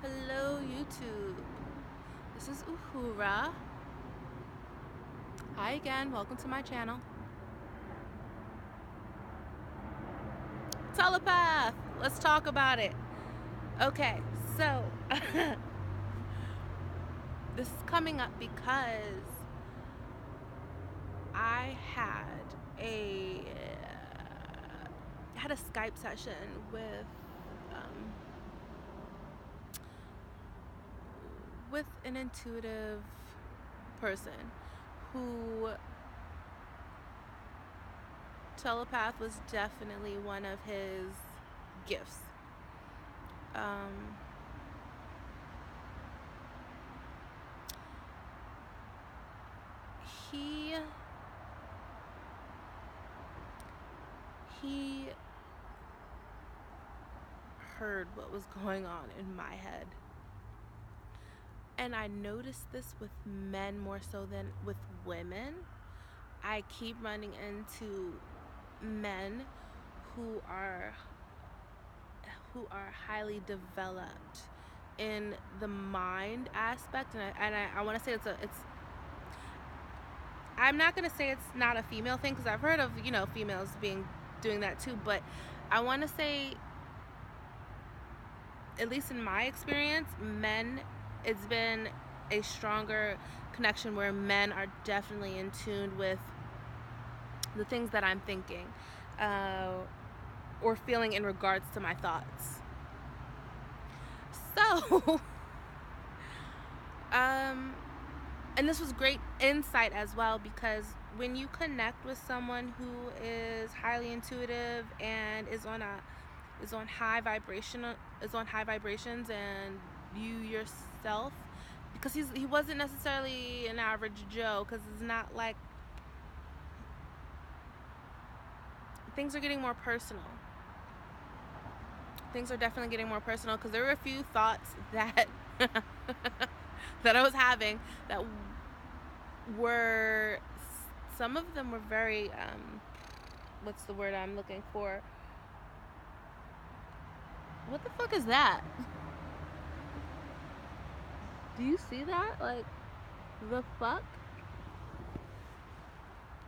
Hello YouTube, this is Uhura. Hi again, welcome to my channel. Telepath, let's talk about it. Okay, so this is coming up because I a had a Skype session um, with an intuitive person who telepath was definitely one of his gifts. He heard what was going on in my head. And I noticed this with men more so than with women. I keep running into men who are highly developed in the mind aspect, and I want to say it's I'm not going to say it's not a female thing, because I've heard of females doing that too, but I want to say, at least in my experience, it's been a stronger connection where men are definitely in tune with the things that I'm thinking or feeling in regards to my thoughts. So, and this was great insight as well, because when you connect with someone who is highly intuitive and is on high vibrations, and you yourself, because he wasn't necessarily an average Joe, because it's not like, things are getting more personal. Things are definitely getting more personal, because there were a few thoughts that that I was having that were, some of them were very what's the word I'm looking for? What the fuck is that? Do you see that? Like, the fuck?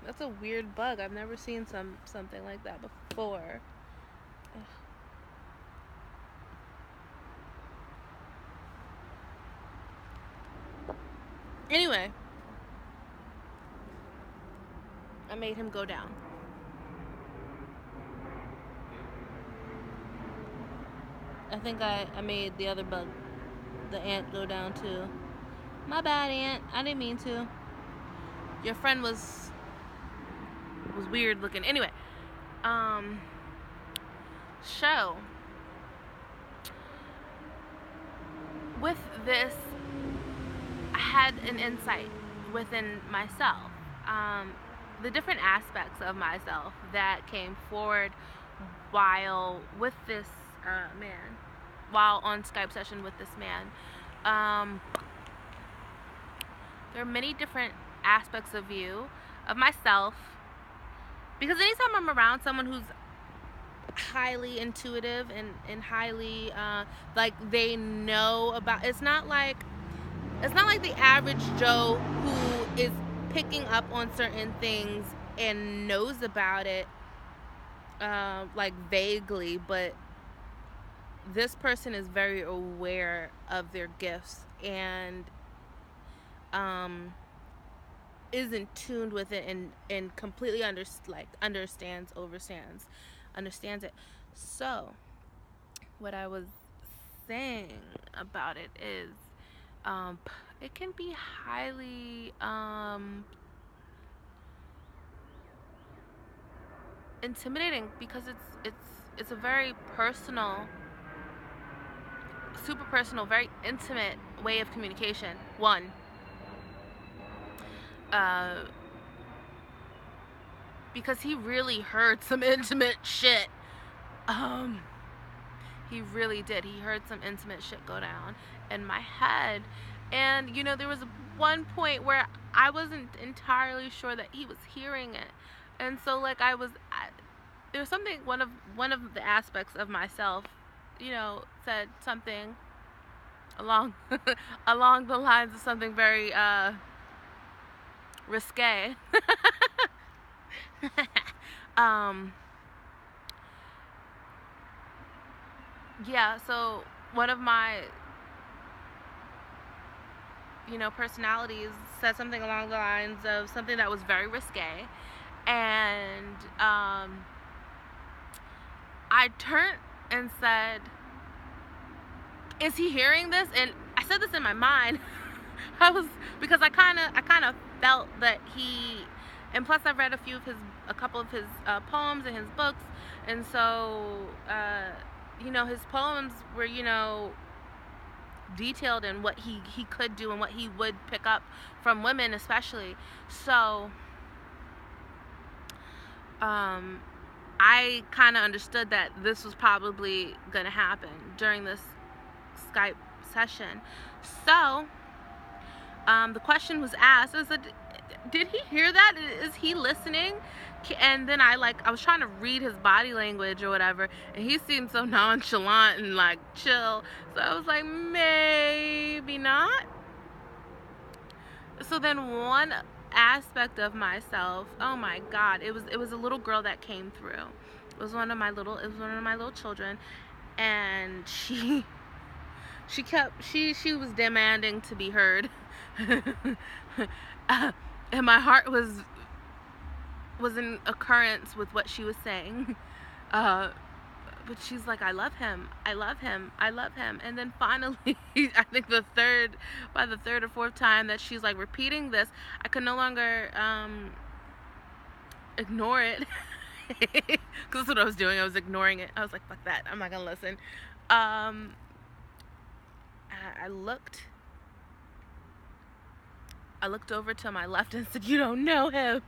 That's a weird bug. I've never seen something like that before. Ugh. Anyway, I made him go down. I think I made the other bug, the ant, go down too. My bad, ant. I didn't mean to. Your friend was weird looking. Anyway, so with this, I had an insight within myself. The different aspects of myself that came forward while with this man, while on Skype session with this man. There are many different aspects of myself, because anytime I'm around someone who's highly intuitive and highly like, they know about, it's not like the average Joe who is picking up on certain things and knows about it like vaguely, but this person is very aware of their gifts and is in tune with it and completely understands it. So what I was saying about it is, it can be highly intimidating, because it's a very personal, super personal, very intimate way of communication. Because he really heard some intimate shit. He really did. He heard some intimate shit go down in my head. And, there was one point where I wasn't entirely sure that he was hearing it. And so, like, there was something, one of the aspects of myself, said something along along the lines of something very risque. um, yeah, so one of my, personalities said something along the lines of something that was very risque. And I turned and said, "Is he hearing this?" And I said this in my mind. Because I kind of felt that he, and plus I've read a couple of his poems in his books, and so his poems were detailed in what he could do and what he would pick up from women, especially. So I kind of understood that this was probably going to happen during this Skype session. So the question was asked, I said, "Did he hear that? Is he listening?" And then I was trying to read his body language or whatever, and he seemed so nonchalant and like chill. So I was like, maybe not. So then one aspect of myself, oh my God, it was a little girl that came through. It was one of my little children, and she was demanding to be heard. And my heart was in occurrence with what she was saying. But she's like, "I love him, I love him, I love him." And then finally, I think by the third or fourth time that she's like repeating this, I could no longer ignore it. Because that's what I was doing. I was ignoring it. I was like, "Fuck that, I'm not gonna listen." I looked over to my left and said, "You don't know him."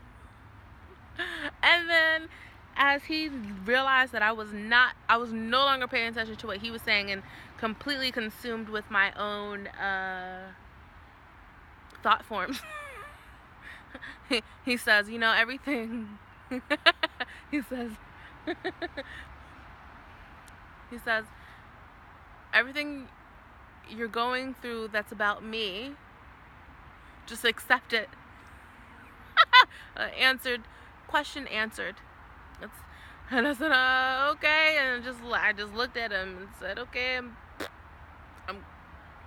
And then as he realized that I was no longer paying attention to what he was saying and completely consumed with my own thought forms, he says, everything. he says, he says, "Everything you're going through that's about me, just accept it." Question answered. And I said, "Okay," and I just looked at him and said, "Okay,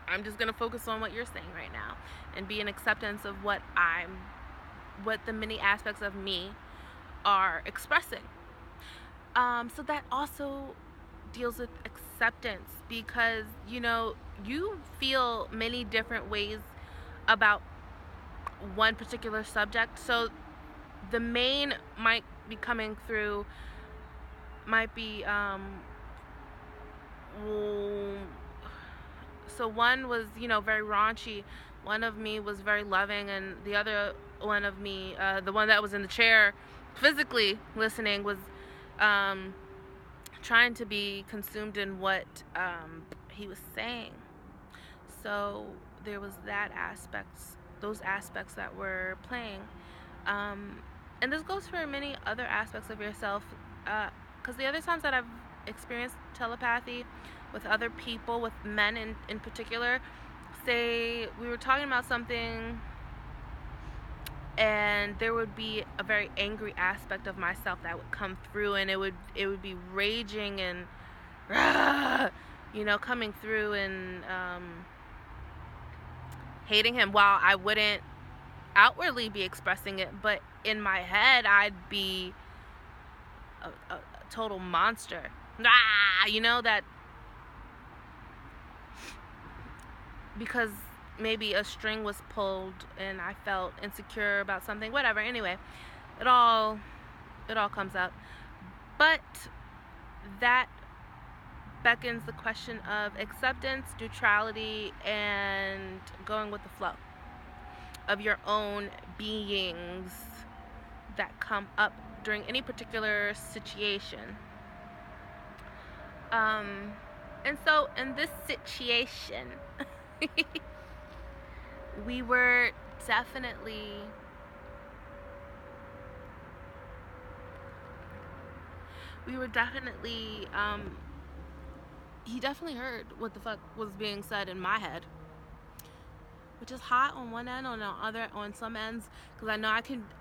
I'm just gonna focus on what you're saying right now and be in acceptance of what the many aspects of me are expressing." So that also deals with acceptance, because you feel many different ways about one particular subject. So the main might be coming through, might be so one was very raunchy, one of me was very loving, and the other one of me, the one that was in the chair physically listening, was trying to be consumed in what he was saying. So there was those aspects that were playing. And this goes for many other aspects of yourself, because the other times that I've experienced telepathy with other people, with men in particular, say we were talking about something and there would be a very angry aspect of myself that would come through, and it would be raging and coming through and hating him, while I wouldn't outwardly be expressing it, but in my head I'd be a total monster. That because maybe a string was pulled and I felt insecure about something, whatever. Anyway, it all comes up. But that beckons the question of acceptance, neutrality, and going with the flow of your own beings that come up during any particular situation. And so in this situation, we were definitely he definitely heard what the fuck was being said in my head, which is hot on one end, on some ends, because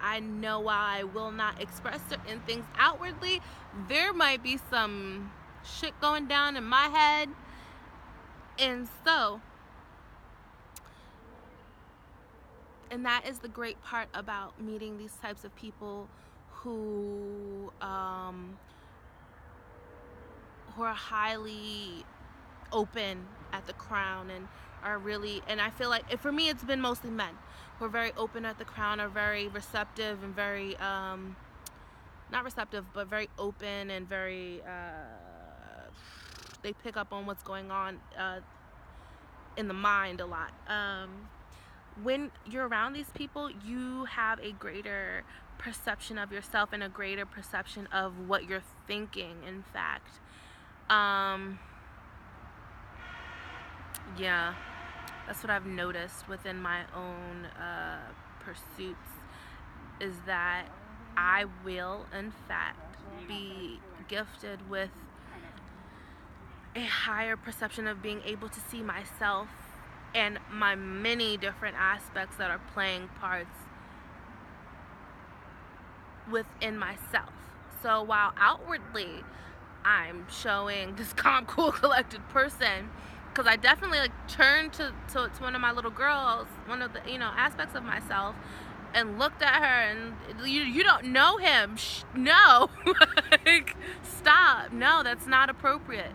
I know while I will not express certain things outwardly, there might be some shit going down in my head. And that is the great part about meeting these types of people who are highly open at the crown and are really, and I feel like, for me, it's been mostly men who are very open at the crown, are very receptive and very not receptive, but very open and very they pick up on what's going on in the mind a lot. When you're around these people, you have a greater perception of yourself and a greater perception of what you're thinking, in fact. Yeah, that's what I've noticed within my own pursuits, is that I will, in fact, be gifted with a higher perception of being able to see myself and my many different aspects that are playing parts within myself. So while outwardly I'm showing this calm, cool, collected person, because I definitely turned to one of my little girls, one of the aspects of myself, and looked at her and, you don't know him. No. Like, stop. No, that's not appropriate.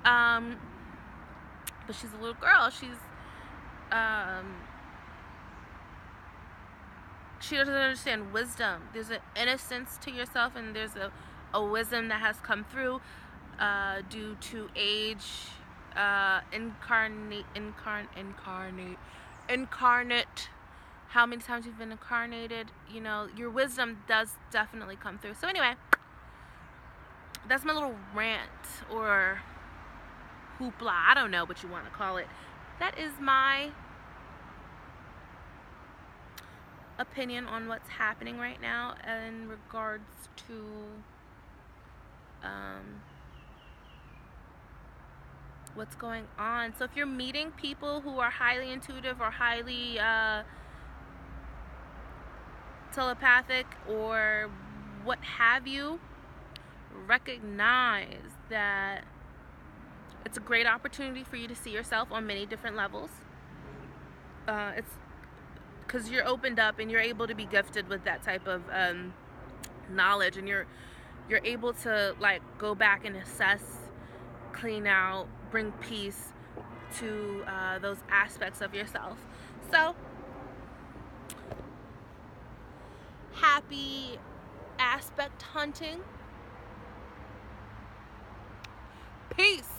But she's a little girl. She doesn't understand wisdom. There's an innocence to yourself, and there's a wisdom that has come through due to age, incarnate. How many times you've been incarnated, your wisdom does definitely come through. So anyway, that's my little rant or hoopla. I don't know what you want to call it. That is my opinion on what's happening right now in regards to what's going on. So if you're meeting people who are highly intuitive or highly telepathic or what have you, recognize that it's a great opportunity for you to see yourself on many different levels. It's because you're opened up and you're able to be gifted with that type of knowledge, and you're able to go back and assess, clean out, bring peace to those aspects of yourself. So happy aspect hunting. Peace.